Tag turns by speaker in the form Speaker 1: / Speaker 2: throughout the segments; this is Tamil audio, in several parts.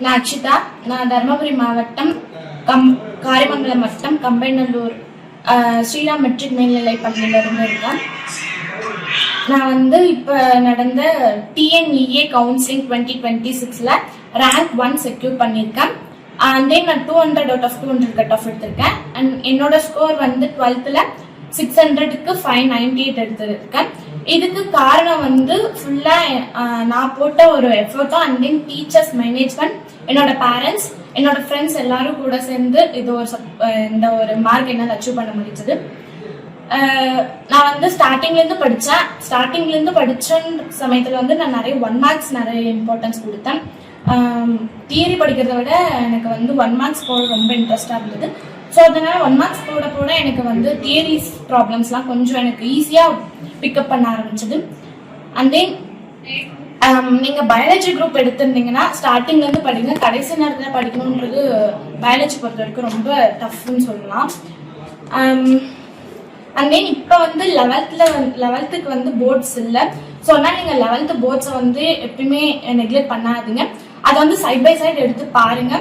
Speaker 1: நான் அக்ஷிதா. நான் தர்மபுரி மாவட்டம் காரியமங்கலம் வட்டம் கம்பைநல்லூர் ஸ்ரீராம் மெட்ரிக் மேல்நிலை பள்ளியில இருந்து இருக்கேன். நான் இப்போ நடந்த TNEA கவுன்சிலிங் 2026ல ரேங்க் 1 செக்யூர் பண்ணியிருக்கேன். தென் நான் 200 out of 200 கட் ஆஃப் எடுத்திருக்கேன். அண்ட் என்னோட ஸ்கோர் 12th 600க்கு 598 எடுத்திருக்கேன். இதுக்கு காரணம் ஃபுல்லா நான் போட்ட ஒரு எஃபர்ட்டும் அண்ட் தென் டீச்சர்ஸ், மேனேஜ்மெண்ட், என்னோட பேரண்ட்ஸ், என்னோட ஃப்ரெண்ட்ஸ் எல்லாரும் கூட சேர்ந்து இது இந்த ஒரு மார்க் என்னால் அச்சீவ் பண்ண முடிஞ்சது. நான் ஸ்டார்டிங்ல இருந்து படிச்ச சமயத்துல நான் நிறைய 1 marks நிறைய இம்பார்ட்டன்ஸ் கொடுத்தேன். தியரி படிக்கிறத விட எனக்கு 1 marks போட ரொம்ப இன்ட்ரெஸ்டா இருந்தது. ஸோ அதனால 1 marks போட எனக்கு தியரிஸ் ப்ராப்ளம்ஸ்லாம் கொஞ்சம் எனக்கு ஈஸியா பிக்கப் பண்ண ஆரம்பிச்சது. அண்ட் தென் நீங்க பயாலஜி குரூப் எடுத்திருந்தீங்கன்னா ஸ்டார்டிங்ல இருந்து படிங்க, கடைசி நேரத்தில் படிக்கணும்ன்றது பயாலஜி பொறுத்த வரைக்கும் ரொம்ப டஃப்னு சொல்லலாம். அண்ட் தென் இப்போ 11th போர்ட்ஸ் இல்லை. ஸோ அதனால நீங்க 11th போர்ட்ஸை எப்பயுமே நெக்லெக்ட் பண்ணாதீங்க. அதை சைட் பை சைட் எடுத்து பாருங்க.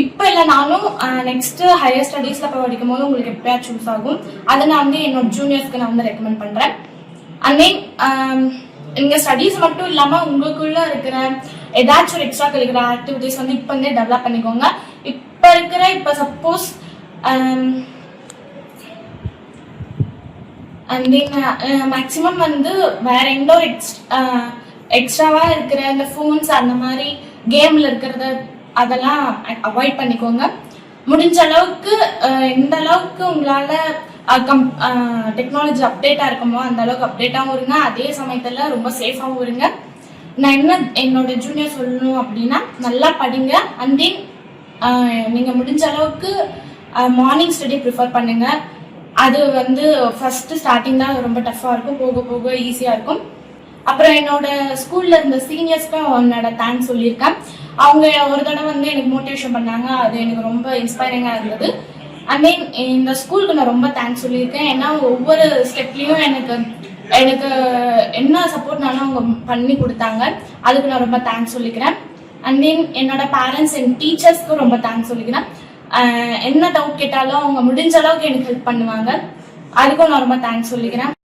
Speaker 1: இப்போ இல்லைனாலும் நெக்ஸ்ட் ஹையர் ஸ்டடீஸ்ல போய் படிக்கும் போது உங்களுக்கு எப்பயா சூஸ் ஆகும். அதை நான் என்னோட ஜூனியர்ஸ்க்கு நான் ரெக்கமெண்ட் பண்றேன். அண்ட் தென் நீங்க ஸ்டடீஸ் மட்டும் இல்லாம உங்களுக்குள்ள இருக்கிற ஏதாச்சும் ஒரு எக்ஸ்ட்ரா கரிக்குலர் ஆக்டிவிட்டிஸ் இப்போ டெவலப் பண்ணிக்கோங்க. இப்போ சப்போஸ் அண்ட் தென் மேக்சிமம் வேற எந்த ஒரு எக்ஸ்ட்ராவா இருக்கிற இந்த ஃபோன்ஸ் அந்த மாதிரி கேம்ல இருக்கிறத அதெல்லாம் அவாய்ட் பண்ணிக்கோங்க. முடிஞ்ச அளவுக்கு எந்த அளவுக்கு உங்களால டெக்னாலஜி அப்டேட்டா இருக்குமோ அந்த அளவுக்கு அப்டேட்டாகவும் இருங்க, அதே சமயத்துல ரொம்ப சேஃபாகவும் இருங்க. நான் என்னோட ஜூனியர் சொல்லணும் அப்படின்னா நல்லா படிங்க. அண்ட் தென் நீங்க முடிஞ்ச அளவுக்கு மார்னிங் ஸ்டடி ப்ரிஃபர் பண்ணுங்க. அது ஃபர்ஸ்ட் ஸ்டார்டிங் தான் ரொம்ப டஃபா இருக்கும், போக போக ஈஸியா இருக்கும். அப்புறம் என்னோட ஸ்கூல்ல இருந்த சீனியர்ஸ்க்கும் என்னோட தேங்க்ஸ் சொல்லியிருக்கேன். அவங்க ஒரு தடவை எனக்கு மோட்டிவேஷன் பண்ணாங்க, அது எனக்கு ரொம்ப இன்ஸ்பைரிங்கா இருந்தது. அண்ட் தென் இந்த ஸ்கூலுக்கு நான் ரொம்ப தேங்க்ஸ் சொல்லியிருக்கேன். ஏன்னா ஒவ்வொரு ஸ்டெப்லயும் எனக்கு என்ன சப்போர்ட்னாலும் அவங்க பண்ணி கொடுத்தாங்க, அதுக்கு நான் ரொம்ப தேங்க்ஸ் சொல்லிக்கிறேன். அண்ட் தென் என்னோட பேரண்ட்ஸ் அண்ட் டீச்சர்ஸ்க்கும் ரொம்ப தேங்க்ஸ் சொல்லிக்கிறேன். என்ன டவுட் கேட்டாலும் அவங்க முடிஞ்ச அளவுக்கு எனக்கு ஹெல்ப் பண்ணுவாங்க, அதுக்கும் நான் ரொம்ப தேங்க்ஸ் சொல்லிக்கிறேன்.